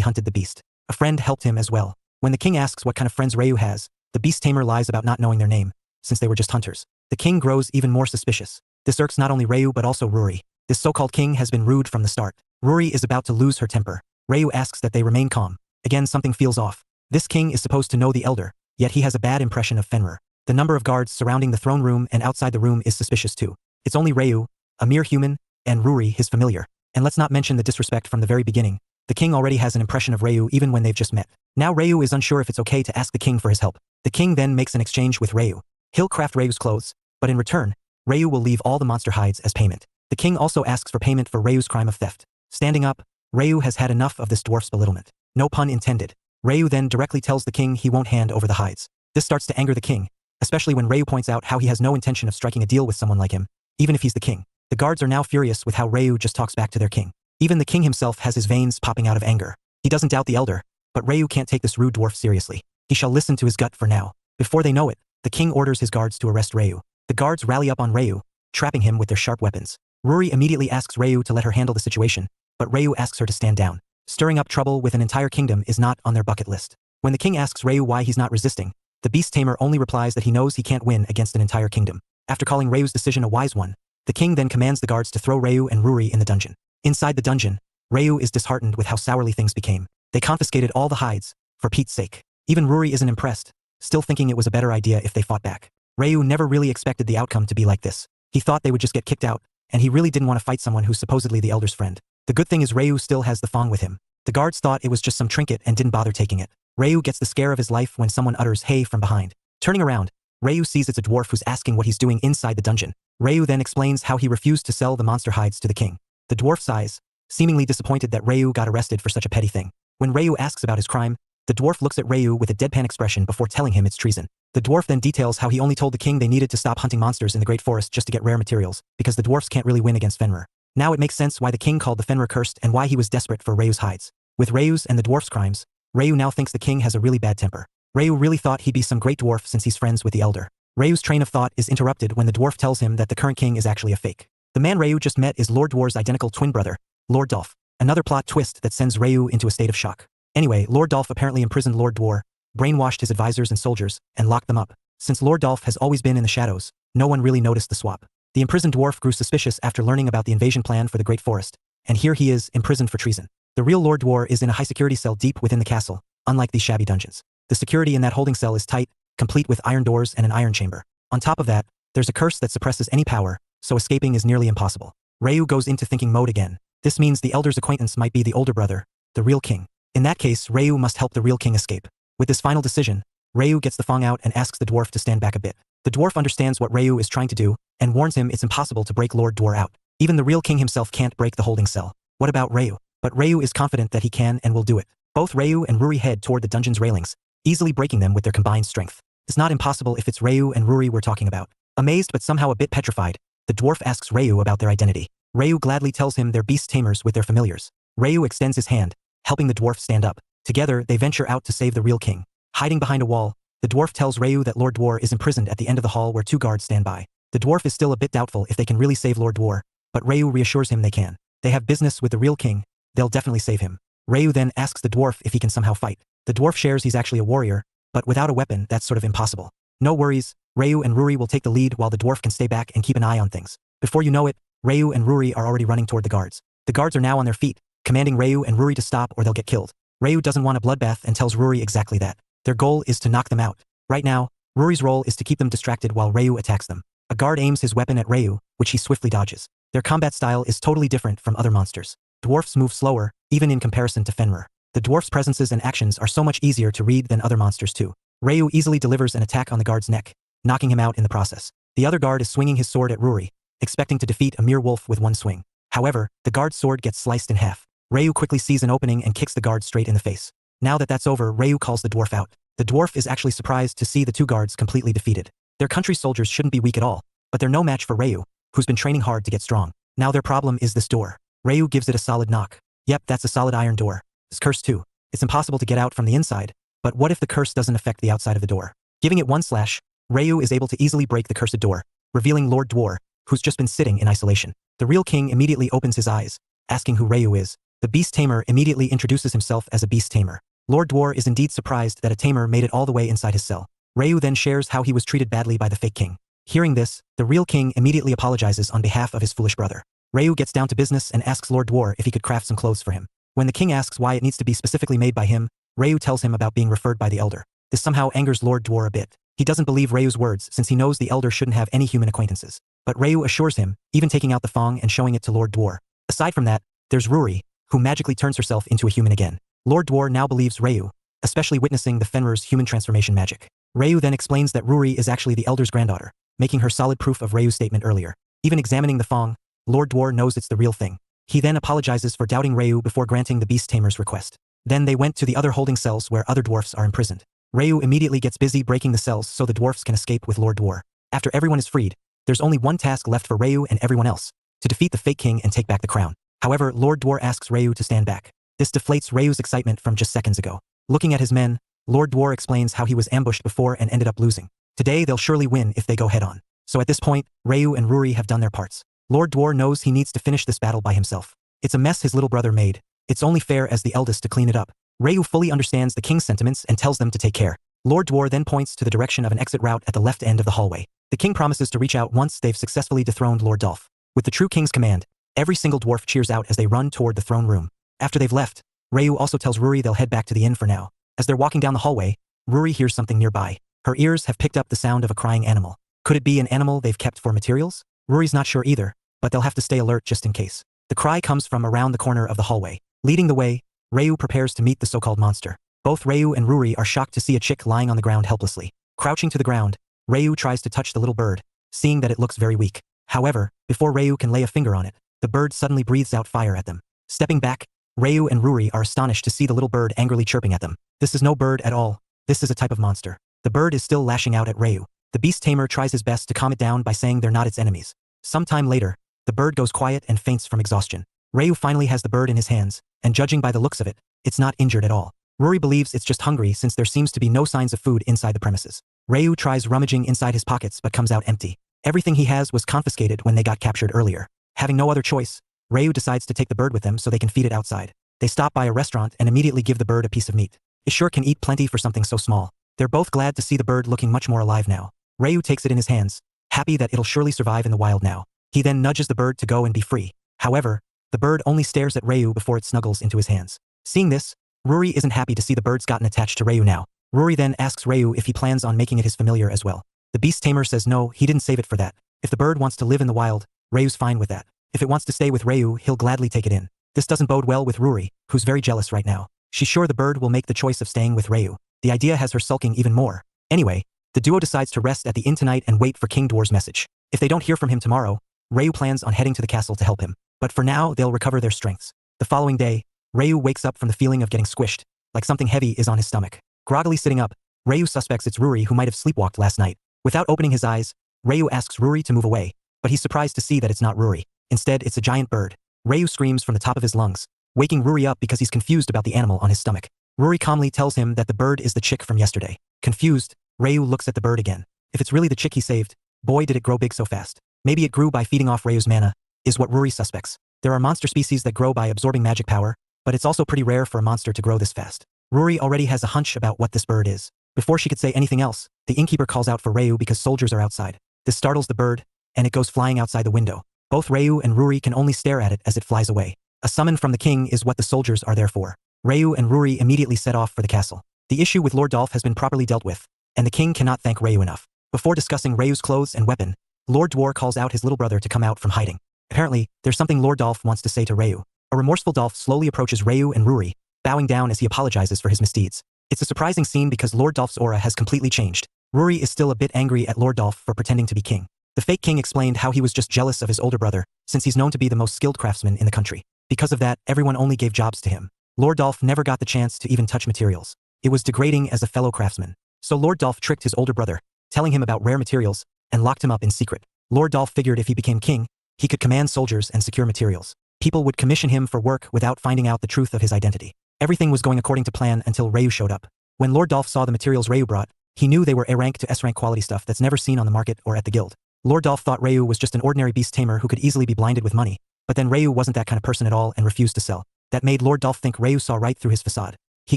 hunted the beast. A friend helped him as well. When the king asks what kind of friends Ryu has, the beast tamer lies about not knowing their name, since they were just hunters. The king grows even more suspicious. This irks not only Ryu but also Ruri. This so-called king has been rude from the start. Ruri is about to lose her temper. Ryu asks that they remain calm. Again, something feels off. This king is supposed to know the elder, yet he has a bad impression of Fenrir. The number of guards surrounding the throne room and outside the room is suspicious too. It's only Ryu, a mere human, and Ruri, his familiar. And let's not mention the disrespect from the very beginning. The king already has an impression of Ryu even when they've just met. Now Ryu is unsure if it's okay to ask the king for his help. The king then makes an exchange with Ryu. He'll craft Ryu's clothes, but in return, Ryu will leave all the monster hides as payment. The king also asks for payment for Ryu's crime of theft. Standing up, Ryu has had enough of this dwarf's belittlement. No pun intended. Ryu then directly tells the king he won't hand over the hides. This starts to anger the king, especially when Ryu points out how he has no intention of striking a deal with someone like him, even if he's the king. The guards are now furious with how Ryu just talks back to their king. Even the king himself has his veins popping out of anger. He doesn't doubt the elder, but Ryu can't take this rude dwarf seriously. He shall listen to his gut for now. Before they know it, the king orders his guards to arrest Ryu. The guards rally up on Ryu, trapping him with their sharp weapons. Ruri immediately asks Ryu to let her handle the situation, but Ryu asks her to stand down. Stirring up trouble with an entire kingdom is not on their bucket list. When the king asks Ryu why he's not resisting, the beast tamer only replies that he knows he can't win against an entire kingdom. After calling Ryu's decision a wise one, the king then commands the guards to throw Ryu and Ruri in the dungeon. Inside the dungeon, Ryu is disheartened with how sourly things became. They confiscated all the hides, for Pete's sake. Even Ruri isn't impressed, still thinking it was a better idea if they fought back. Ryu never really expected the outcome to be like this. He thought they would just get kicked out, and he really didn't want to fight someone who's supposedly the elder's friend. The good thing is Ryu still has the thong with him. The guards thought it was just some trinket and didn't bother taking it. Ryu gets the scare of his life when someone utters "hey" from behind. Turning around, Ryu sees it's a dwarf who's asking what he's doing inside the dungeon. Ryu then explains how he refused to sell the monster hides to the king. The dwarf sighs, seemingly disappointed that Ryu got arrested for such a petty thing. When Ryu asks about his crime, the dwarf looks at Ryu with a deadpan expression before telling him it's treason. The dwarf then details how he only told the king they needed to stop hunting monsters in the Great Forest just to get rare materials, because the dwarfs can't really win against Fenrir. Now it makes sense why the king called the Fenrir cursed and why he was desperate for Ryu's hides. With Ryu's and the dwarf's crimes, Ryu now thinks the king has a really bad temper. Ryu really thought he'd be some great dwarf since he's friends with the elder. Ryu's train of thought is interrupted when the dwarf tells him that the current king is actually a fake. The man Ryu just met is Lord Dwar's identical twin brother, Lord Dolph. Another plot twist that sends Ryu into a state of shock. Anyway, Lord Dolph apparently imprisoned Lord Dwar, brainwashed his advisors and soldiers, and locked them up. Since Lord Dolph has always been in the shadows, no one really noticed the swap. The imprisoned dwarf grew suspicious after learning about the invasion plan for the Great Forest, and here he is, imprisoned for treason. The real Lord Dwar is in a high-security cell deep within the castle, unlike these shabby dungeons. The security in that holding cell is tight, complete with iron doors and an iron chamber. On top of that, there's a curse that suppresses any power, so escaping is nearly impossible. Ryu goes into thinking mode again. This means the elder's acquaintance might be the older brother, the real king. In that case, Ryu must help the real king escape. With this final decision, Ryu gets the thong out and asks the dwarf to stand back a bit. The dwarf understands what Ryu is trying to do, and warns him it's impossible to break Lord Dwar out. Even the real king himself can't break the holding cell. What about Ryu? But Ryu is confident that he can and will do it. Both Ryu and Ruri head toward the dungeon's railings, easily breaking them with their combined strength. It's not impossible if it's Ryu and Ruri we're talking about. Amazed but somehow a bit petrified, the dwarf asks Ryu about their identity. Ryu gladly tells him they're beast tamers with their familiars. Ryu extends his hand, helping the dwarf stand up. Together, they venture out to save the real king. Hiding behind a wall, the dwarf tells Ryu that Lord Dwar is imprisoned at the end of the hall where two guards stand by. The dwarf is still a bit doubtful if they can really save Lord Dwar, but Ryu reassures him they can. They have business with the real king, they'll definitely save him. Ryu then asks the dwarf if he can somehow fight. The dwarf shares he's actually a warrior, but without a weapon that's sort of impossible. No worries, Ryu and Ruri will take the lead while the dwarf can stay back and keep an eye on things. Before you know it, Ryu and Ruri are already running toward the guards. The guards are now on their feet, commanding Ryu and Ruri to stop or they'll get killed. Ryu doesn't want a bloodbath and tells Ruri exactly that. Their goal is to knock them out. Right now, Ruri's role is to keep them distracted while Ryu attacks them. A guard aims his weapon at Ryu, which he swiftly dodges. Their combat style is totally different from other monsters. Dwarfs move slower, even in comparison to Fenrir. The dwarf's presences and actions are so much easier to read than other monsters too. Ryu easily delivers an attack on the guard's neck, knocking him out in the process. The other guard is swinging his sword at Ruri, expecting to defeat a mere wolf with one swing. However, the guard's sword gets sliced in half. Ryu quickly sees an opening and kicks the guard straight in the face. Now that that's over, Ryu calls the dwarf out. The dwarf is actually surprised to see the two guards completely defeated. Their country's soldiers shouldn't be weak at all, but they're no match for Ryu, who's been training hard to get strong. Now their problem is this door. Ryu gives it a solid knock. Yep, that's a solid iron door. It's cursed too. It's impossible to get out from the inside, but what if the curse doesn't affect the outside of the door? Giving it one slash, Ryu is able to easily break the cursed door, revealing Lord Dwar, who's just been sitting in isolation. The real king immediately opens his eyes, asking who Ryu is. The beast tamer immediately introduces himself as a beast tamer. Lord Dwar is indeed surprised that a tamer made it all the way inside his cell. Ryu then shares how he was treated badly by the fake king. Hearing this, the real king immediately apologizes on behalf of his foolish brother. Ryu gets down to business and asks Lord Dwar if he could craft some clothes for him. When the king asks why it needs to be specifically made by him, Ryu tells him about being referred by the elder. This somehow angers Lord Dwar a bit. He doesn't believe Ryu's words since he knows the elder shouldn't have any human acquaintances. But Ryu assures him, even taking out the thong and showing it to Lord Dwar. Aside from that, there's Ruri, who magically turns herself into a human again. Lord Dwar now believes Ryu, especially witnessing the Fenrir's human transformation magic. Ryu then explains that Ruri is actually the elder's granddaughter, making her solid proof of Ryu's statement earlier. Even examining the thong, Lord Dwar knows it's the real thing. He then apologizes for doubting Ryu before granting the beast tamer's request. Then they went to the other holding cells where other dwarfs are imprisoned. Ryu immediately gets busy breaking the cells so the dwarfs can escape with Lord Dwar. After everyone is freed, there's only one task left for Ryu and everyone else, to defeat the fake king and take back the crown. However, Lord Dwar asks Ryu to stand back. This deflates Ryu's excitement from just seconds ago. Looking at his men, Lord Dwar explains how he was ambushed before and ended up losing. Today they'll surely win if they go head-on. So at this point, Ryu and Ruri have done their parts. Lord Dwar knows he needs to finish this battle by himself. It's a mess his little brother made. It's only fair as the eldest to clean it up. Ryu fully understands the king's sentiments and tells them to take care. Lord Dwar then points to the direction of an exit route at the left end of the hallway. The king promises to reach out once they've successfully dethroned Lord Dolph. With the true king's command, every single dwarf cheers out as they run toward the throne room. After they've left, Ryu also tells Ruri they'll head back to the inn for now. As they're walking down the hallway, Ruri hears something nearby. Her ears have picked up the sound of a crying animal. Could it be an animal they've kept for materials? Ruri's not sure either, but they'll have to stay alert just in case. The cry comes from around the corner of the hallway. Leading the way, Ryu prepares to meet the so-called monster. Both Ryu and Ruri are shocked to see a chick lying on the ground helplessly. Crouching to the ground, Ryu tries to touch the little bird, seeing that it looks very weak. However, before Ryu can lay a finger on it, the bird suddenly breathes out fire at them. Stepping back, Ryu and Ruri are astonished to see the little bird angrily chirping at them. This is no bird at all. This is a type of monster. The bird is still lashing out at Ryu. The beast tamer tries his best to calm it down by saying they're not its enemies. Sometime later, the bird goes quiet and faints from exhaustion. Ryu finally has the bird in his hands, and judging by the looks of it, it's not injured at all. Ruri believes it's just hungry since there seems to be no signs of food inside the premises. Ryu tries rummaging inside his pockets but comes out empty. Everything he has was confiscated when they got captured earlier. Having no other choice, Ryu decides to take the bird with them so they can feed it outside. They stop by a restaurant and immediately give the bird a piece of meat. It sure can eat plenty for something so small. They're both glad to see the bird looking much more alive now. Ryu takes it in his hands, happy that it'll surely survive in the wild now. He then nudges the bird to go and be free. However, the bird only stares at Ryu before it snuggles into his hands. Seeing this, Ruri isn't happy to see the bird's gotten attached to Ryu now. Ruri then asks Ryu if he plans on making it his familiar as well. The beast tamer says no, he didn't save it for that. If the bird wants to live in the wild, Ryu's fine with that. If it wants to stay with Ryu, he'll gladly take it in. This doesn't bode well with Ruri, who's very jealous right now. She's sure the bird will make the choice of staying with Ryu. The idea has her sulking even more. Anyway, the duo decides to rest at the inn tonight and wait for King Dwar's message. If they don't hear from him tomorrow, Ryu plans on heading to the castle to help him. But for now, they'll recover their strengths. The following day, Ryu wakes up from the feeling of getting squished, like something heavy is on his stomach. Groggily sitting up, Ryu suspects it's Ruri who might have sleepwalked last night. Without opening his eyes, Ryu asks Ruri to move away, but he's surprised to see that it's not Ruri. Instead, it's a giant bird. Ryu screams from the top of his lungs, waking Ruri up because he's confused about the animal on his stomach. Ruri calmly tells him that the bird is the chick from yesterday. Confused, Ryu looks at the bird again. If it's really the chick he saved, boy did it grow big so fast. Maybe it grew by feeding off Ryu's mana, is what Ruri suspects. There are monster species that grow by absorbing magic power, but it's also pretty rare for a monster to grow this fast. Ruri already has a hunch about what this bird is. Before she could say anything else, the innkeeper calls out for Ryu because soldiers are outside. This startles the bird, and it goes flying outside the window. Both Ryu and Ruri can only stare at it as it flies away. A summon from the king is what the soldiers are there for. Ryu and Ruri immediately set off for the castle. The issue with Lord Dolph has been properly dealt with, and the king cannot thank Ryu enough. Before discussing Ryu's clothes and weapon, Lord Dwar calls out his little brother to come out from hiding. Apparently, there's something Lord Dolph wants to say to Ryu. A remorseful Dolph slowly approaches Ryu and Ruri, bowing down as he apologizes for his misdeeds. It's a surprising scene because Lord Dolph's aura has completely changed. Ruri is still a bit angry at Lord Dolph for pretending to be king. The fake king explained how he was just jealous of his older brother, since he's known to be the most skilled craftsman in the country. Because of that, everyone only gave jobs to him. Lord Dolph never got the chance to even touch materials. It was degrading as a fellow craftsman. So Lord Dolph tricked his older brother, telling him about rare materials, and locked him up in secret. Lord Dolph figured if he became king, he could command soldiers and secure materials. People would commission him for work without finding out the truth of his identity. Everything was going according to plan until Ryu showed up. When Lord Dolph saw the materials Ryu brought, he knew they were A-rank to S-rank quality stuff that's never seen on the market or at the guild. Lord Dolph thought Ryu was just an ordinary beast tamer who could easily be blinded with money, but then Ryu wasn't that kind of person at all and refused to sell. That made Lord Dolph think Ryu saw right through his facade. he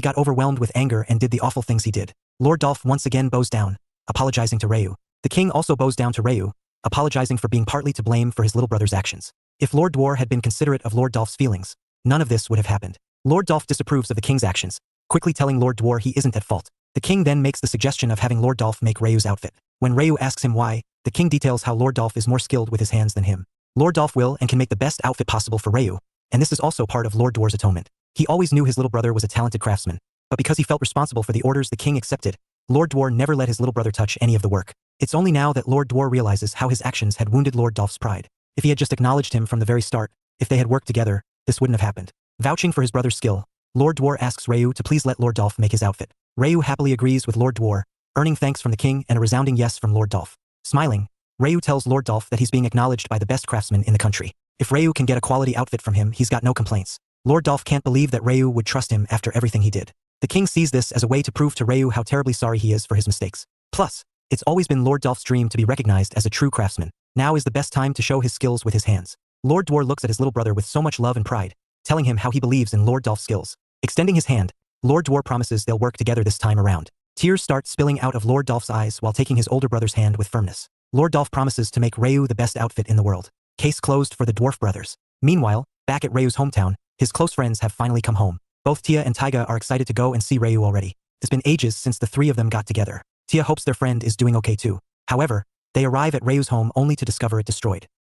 got overwhelmed with anger and did the awful things he did. Lord Dolph once again bows down, apologizing to Ryu. The king also bows down to Ryu, apologizing for being partly to blame for his little brother's actions. If Lord Dwar had been considerate of Lord Dolph's feelings, none of this would have happened. Lord Dolph disapproves of the king's actions, quickly telling Lord Dwar he isn't at fault. The king then makes the suggestion of having Lord Dolph make Ryu's outfit. When Ryu asks him why, the king details how Lord Dolph is more skilled with his hands than him. Lord Dolph will and can make the best outfit possible for Ryu, and this is also part of Lord Dwar's atonement. He always knew his little brother was a talented craftsman, but because he felt responsible for the orders the king accepted, Lord Dwar never let his little brother touch any of the work. It's only now that Lord Dwar realizes how his actions had wounded Lord Dolph's pride. If he had just acknowledged him from the very start, if they had worked together, this wouldn't have happened. Vouching for his brother's skill, Lord Dwar asks Ryu to please let Lord Dolph make his outfit. Ryu happily agrees with Lord Dwar, earning thanks from the king and a resounding yes from Lord Dolph. Smiling, Ryu tells Lord Dolph that he's being acknowledged by the best craftsman in the country. If Ryu can get a quality outfit from him, he's got no complaints. Lord Dolph can't believe that Ryu would trust him after everything he did. The king sees this as a way to prove to Ryu how terribly sorry he is for his mistakes. Plus, it's always been Lord Dolph's dream to be recognized as a true craftsman. Now is the best time to show his skills with his hands. Lord Dwar looks at his little brother with so much love and pride, telling him how he believes in Lord Dolph's skills. Extending his hand, Lord Dwar promises they'll work together this time around. Tears start spilling out of Lord Dolph's eyes while taking his older brother's hand with firmness. Lord Dolph promises to make Ryu the best outfit in the world. Case closed for the dwarf brothers. Meanwhile, back at Ryu's hometown, his close friends have finally come home. Both Tia and Taiga are excited to go and see Ryu already. It's been ages since the three of them got together. Tia hopes their friend is doing okay too. However, they arrive at Ryu's home only to discover it destroyed.